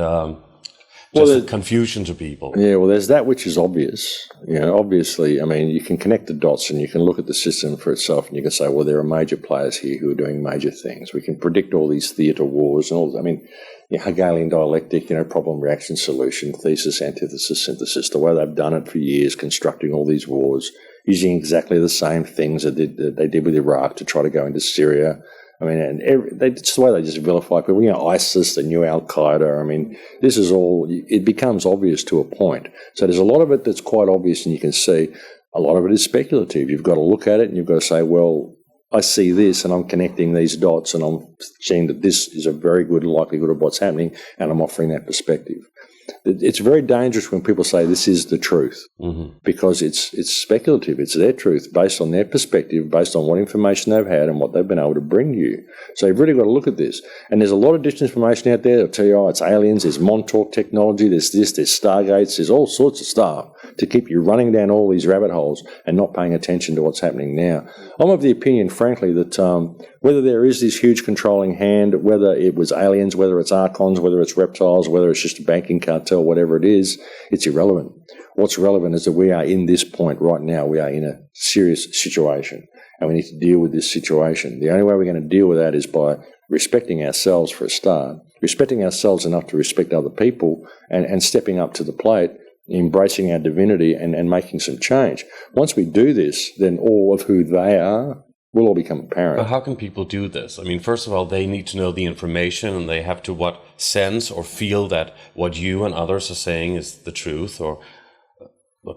confusion to people? Yeah, well, there's that which is obvious. You know, obviously, I mean, you can connect the dots and you can look at the system for itself and you can say, well, there are major players here who are doing major things. We can predict all these theatre wars and all. I mean, Hegelian dialectic, problem, reaction, solution, thesis, antithesis, synthesis, the way they've done it for years, constructing all these wars, using exactly the same things that they did with Iraq to try to go into Syria. I mean, and it's the way they just vilify people. ISIS, the new Al-Qaeda. I mean, this is all, it becomes obvious to a point. So there's a lot of it that's quite obvious and you can see. A lot of it is speculative. You've got to look at it and you've got to say, well, I see this and I'm connecting these dots and I'm seeing that this is a very good likelihood of what's happening and I'm offering that perspective. It's very dangerous when people say this is the truth because it's speculative. It's their truth based on their perspective, based on what information they've had and what they've been able to bring you. So you've really got to look at this. And there's a lot of disinformation out there. They'll tell you, it's aliens, there's Montauk technology, there's this, there's Stargates, there's all sorts of stuff to keep you running down all these rabbit holes and not paying attention to what's happening now. I'm of the opinion, frankly, that whether there is this huge controlling hand, whether it was aliens, whether it's Archons, whether it's reptiles, whether it's just a banking cartel, whatever it is, it's irrelevant. What's relevant is that we are in this point right now. We are in a serious situation and we need to deal with this situation. The only way we're going to deal with that is by respecting ourselves for a start, respecting ourselves enough to respect other people and stepping up to the plate, embracing our divinity and making some change. Once we do this, then all of who they are will all become apparent. But how can people do this? I mean, first of all, they need to know the information and they have to sense or feel that what you and others are saying is the truth or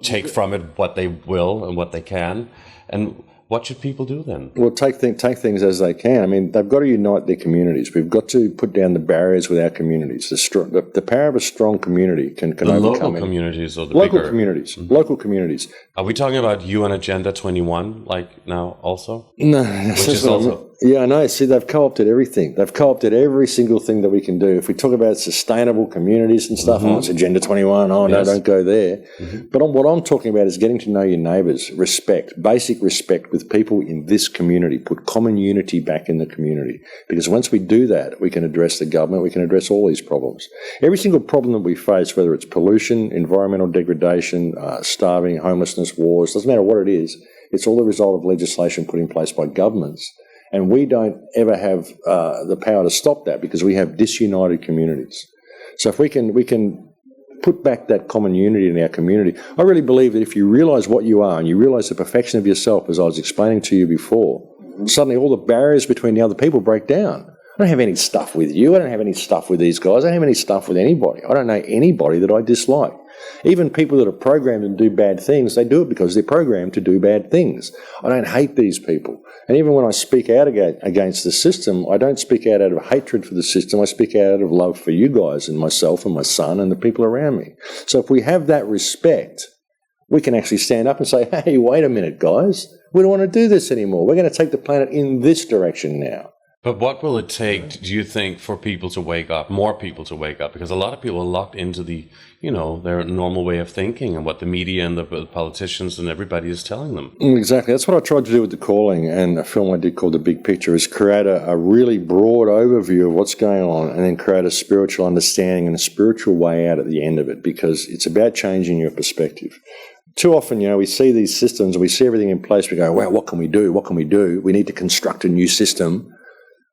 take from it what they will and what they can. And what should people do then? Well, take things as they can. I mean, they've got to unite their communities. We've got to put down the barriers with our communities. The power of a strong community can the overcome local communities or the local bigger... communities. Local communities. Are we talking about UN Agenda 21, like now also? No, which is also... Yeah, I know. See, they've co-opted everything. They've co-opted every single thing that we can do. If we talk about sustainable communities and stuff, it's Agenda 21. Oh, no, don't go there. But what I'm talking about is getting to know your neighbours, respect, basic respect with people in this community, put common unity back in the community. Because once we do that, we can address the government, we can address all these problems. Every single problem that we face, whether it's pollution, environmental degradation, starving, homelessness, wars, doesn't matter what it is, it's all the result of legislation put in place by governments. And we don't ever have the power to stop that because we have disunited communities. So if we can put back that common unity in our community, I really believe that if you realise what you are and you realise the perfection of yourself, as I was explaining to you before, suddenly all the barriers between the other people break down. I don't have any stuff with you. I don't have any stuff with these guys. I don't have any stuff with anybody. I don't know anybody that I dislike. Even people that are programmed to do bad things, they do it because they're programmed to do bad things. I don't hate these people. And even when I speak out against the system, I don't speak out of hatred for the system. I speak out of love for you guys and myself and my son and the people around me. So if we have that respect, we can actually stand up and say, hey, wait a minute, guys. We don't want to do this anymore. We're going to take the planet in this direction now. But what will it take, do you think, for people to wake up, more people to wake up? Because a lot of people are locked into the, their normal way of thinking and what the media and the politicians and everybody is telling them. Exactly. That's what I tried to do with The Calling and a film I did called The Big Picture, is create a really broad overview of what's going on and then create a spiritual understanding and a spiritual way out at the end of it, because it's about changing your perspective. Too often, we see these systems, we see everything in place, we go, wow, what can we do? What can we do? We need to construct a new system.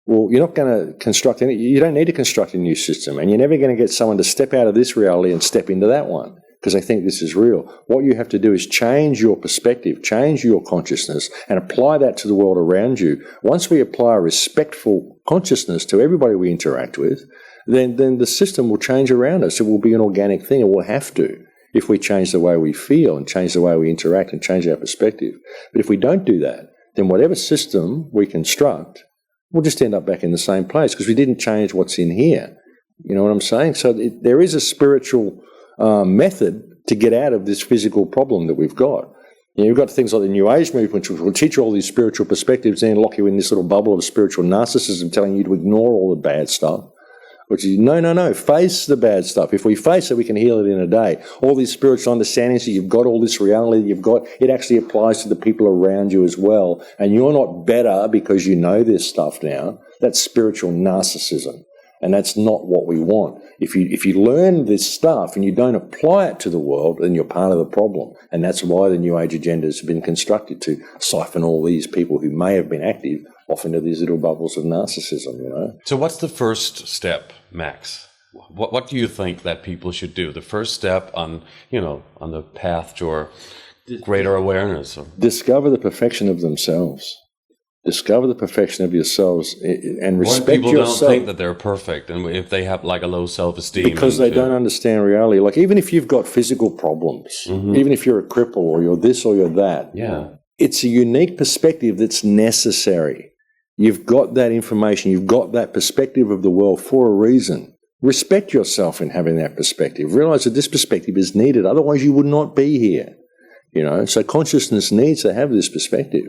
Well, you're not going to construct you don't need to construct a new system, and you're never going to get someone to step out of this reality and step into that one because they think this is real. What you have to do is change your perspective, change your consciousness, and apply that to the world around you. Once we apply a respectful consciousness to everybody we interact with, then the system will change around us. It will be an organic thing. It will have to, if we change the way we feel and change the way we interact and change our perspective. But if we don't do that, then whatever system we construct, we'll just end up back in the same place because we didn't change what's in here. You know what I'm saying? So there is a spiritual method to get out of this physical problem that we've got. You've got things like the New Age movement, which will teach you all these spiritual perspectives and lock you in this little bubble of spiritual narcissism, telling you to ignore all the bad stuff. Which is, no, face the bad stuff. If we face it, we can heal it in a day. All these spiritual understandings that you've got, all this reality that you've got, it actually applies to the people around you as well. And you're not better because you know this stuff now. That's spiritual narcissism. And that's not what we want. If you learn this stuff and you don't apply it to the world, then you're part of the problem. And that's why the New Age agendas have been constructed, to siphon all these people who may have been active off into these little bubbles of narcissism, So what's the first step, Max? What do you think that people should do? The first step on the path to greater awareness? Discover the perfection of themselves. Discover the perfection of yourselves and respect people yourself. Don't think that they're perfect, and if they have like a low self-esteem. Because they don't understand reality. Like, even if you've got physical problems, even if you're a cripple or you're this or you're that, it's a unique perspective that's necessary. You've got that information, you've got that perspective of the world for a reason. Respect yourself in having that perspective. Realize that this perspective is needed, otherwise you would not be here. So consciousness needs to have this perspective,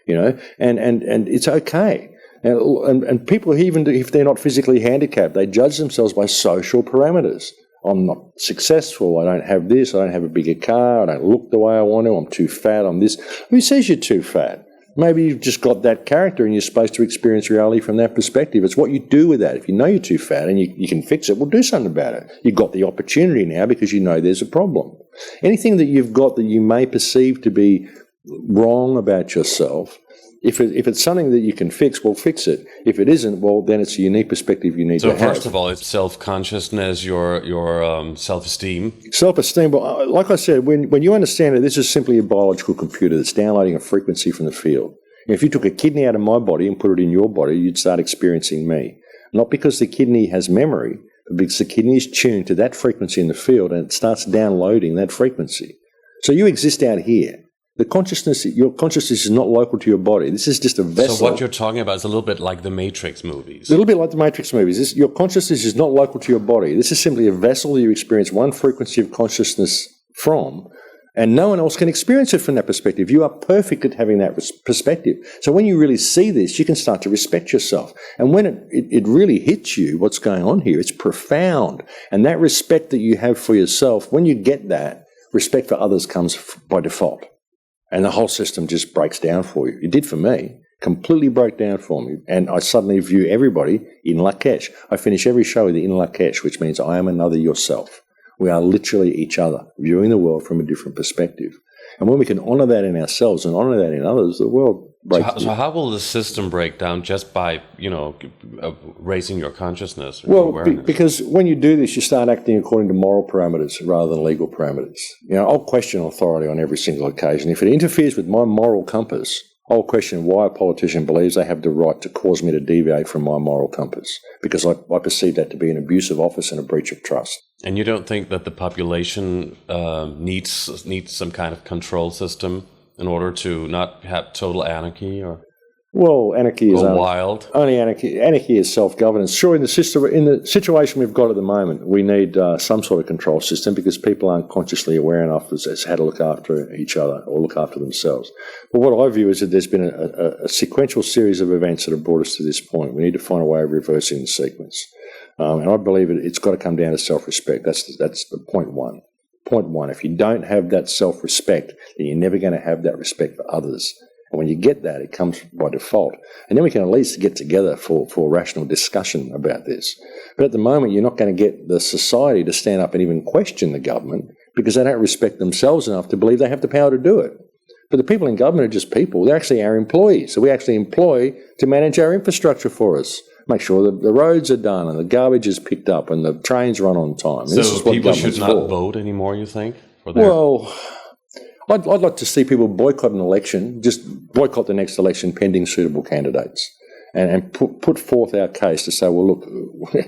and it's okay. And people, even if they're not physically handicapped, they judge themselves by social parameters. I'm not successful, I don't have this, I don't have a bigger car, I don't look the way I want to, I'm too fat, I'm this. Who says you're too fat? Maybe you've just got that character and you're supposed to experience reality from that perspective. It's what you do with that. If you know you're too fat and you can fix it, well, do something about it. You've got the opportunity now because you know there's a problem. Anything that you've got that you may perceive to be wrong about yourself, if it's something that you can fix, well, fix it. If it isn't, well, then it's a unique perspective you need to have. So first of all, it's self-consciousness, your self-esteem. Self-esteem, but like I said, when you understand that this is simply a biological computer that's downloading a frequency from the field. If you took a kidney out of my body and put it in your body, you'd start experiencing me. Not because the kidney has memory, but because the kidney is tuned to that frequency in the field and it starts downloading that frequency. So you exist out here. Your consciousness is not local to your body. This is just a vessel. So what you're talking about is a little bit like the Matrix movies. A little bit like the Matrix movies. Your consciousness is not local to your body. This is simply a vessel that you experience one frequency of consciousness from, and no one else can experience it from that perspective. You are perfect at having that perspective. So when you really see this, you can start to respect yourself. And when it really hits you, what's going on here, it's profound. And that respect that you have for yourself, when you get that, respect for others comes by default. And the whole system just breaks down for you. It did for me. Completely broke down for me. And I suddenly view everybody in Lakesh. I finish every show with the in Lakesh, which means I am another yourself. We are literally each other, viewing the world from a different perspective. And when we can honour that in ourselves and honour that in others, the world breaks down. So how will the system break down just by, raising your consciousness? Well, because when you do this, you start acting according to moral parameters rather than legal parameters. I'll question authority on every single occasion. If it interferes with my moral compass, I'll question why a politician believes they have the right to cause me to deviate from my moral compass, because I perceive that to be an abuse of office and a breach of trust. And you don't think that the population needs some kind of control system in order to not have total anarchy or? Well, anarchy is wild. Only anarchy. Anarchy is self-governance. Sure, in the situation we've got at the moment, we need some sort of control system because people aren't consciously aware enough as how to look after each other or look after themselves. But what I view is that there's been a sequential series of events that have brought us to this point. We need to find a way of reversing the sequence, and I believe it's got to come down to self-respect. That's the point one. Point one. If you don't have that self-respect, then you're never going to have that respect for others. And when you get that, it comes by default. And then we can at least get together for rational discussion about this. But at the moment, you're not going to get the society to stand up and even question the government because they don't respect themselves enough to believe they have the power to do it. But the people in government are just people. They're actually our employees. So we actually employ to manage our infrastructure for us. Make sure that the roads are done and the garbage is picked up and the trains run on time. And so this is what people should not for. Vote anymore, you think? Well, I'd like to see people boycott an election, just boycott the next election pending suitable candidates and put forth our case to say, well, look,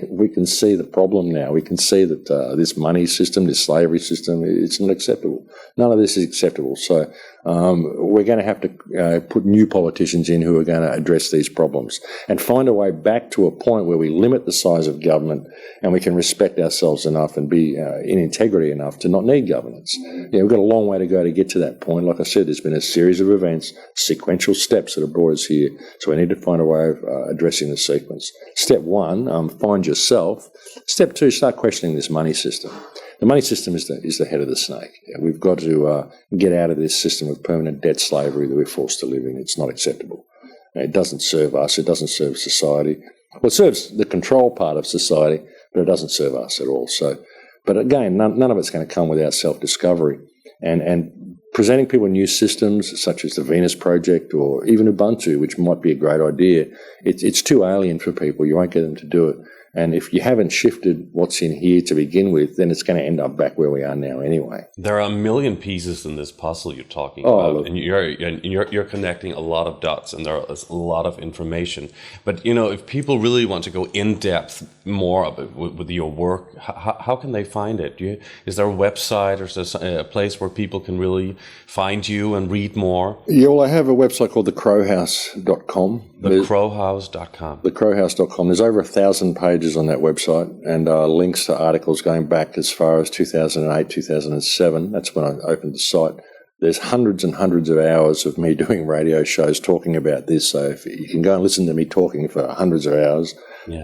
we can see the problem now. We can see that this money system, this slavery system, it's not acceptable. None of this is acceptable. So we're going to have to put new politicians in who are going to address these problems and find a way back to a point where we limit the size of government and we can respect ourselves enough and be in integrity enough to not need governance. We've got a long way to go to get to that point. Like I said, there's been a series of events, sequential steps that have brought us here. So we need to find a way of addressing the sequence. Step one, find yourself. Step two, start questioning this money system. The money system is the head of the snake. We've got to get out of this system of permanent debt slavery that we're forced to live in. It's not acceptable. It doesn't serve us. It doesn't serve society. Well, it serves the control part of society, but it doesn't serve us at all. So, but again, none of it's going to come without self-discovery. And presenting people new systems such as the Venus Project or even Ubuntu, which might be a great idea, it's too alien for people. You won't get them to do it. And if you haven't shifted what's in here to begin with, then it's going to end up back where we are now anyway. There are a million pieces in this puzzle you're talking about, look. And you're connecting a lot of dots, and there is a lot of information. But if people really want to go in depth more with your work, how can they find it? Is there a website or is there a place where people can really find you and read more? Yeah, well, I have a website called thecrowhouse.com. Thecrowhouse.com. Thecrowhouse.com. There's over 1,000 pages on that website and links to articles going back as far as 2008, 2007. That's when I opened the site. There's hundreds and hundreds of hours of me doing radio shows talking about this. So if you can go and listen to me talking for hundreds of hours. Yes.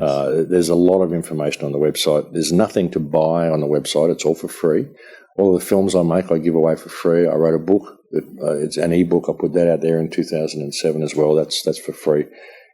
There's a lot of information on the website. There's nothing to buy on the website. It's all for free. All the films I make, I give away for free. I wrote a book. It's an ebook. I put that out there in 2007 as well. That's for free.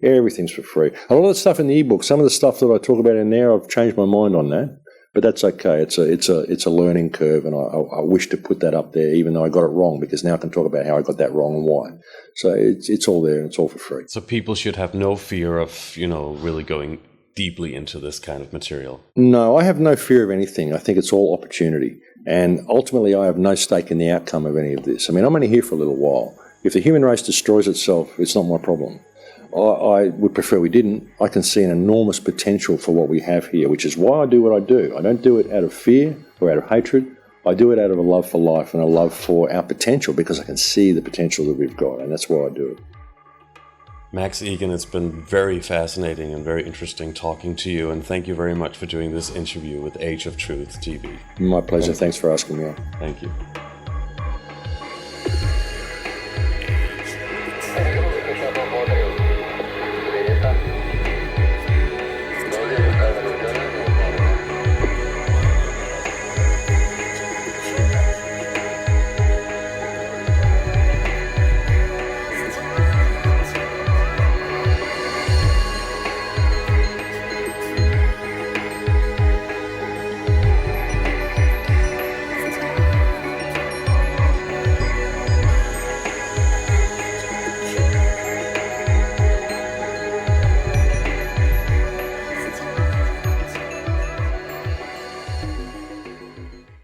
Everything's for free. A lot of the stuff in the ebook, some of the stuff that I talk about in there, I've changed my mind on that. But that's okay. It's a learning curve, and I wish to put that up there, even though I got it wrong, because now I can talk about how I got that wrong and why. So it's all there, and it's all for free. So people should have no fear of really going deeply into this kind of material. No, I have no fear of anything. I think it's all opportunity, and ultimately, I have no stake in the outcome of any of this. I mean, I'm only here for a little while. If the human race destroys itself, it's not my problem. I would prefer we didn't. I can see an enormous potential for what we have here, which is why I do what I do. I don't do it out of fear or out of hatred. I do it out of a love for life and a love for our potential, because I can see the potential that we've got, and that's why I do it. Max Igan, it's been very fascinating and very interesting talking to you, and thank you very much for doing this interview with Age of Truth TV. My pleasure. Thanks for asking me on. Thank you.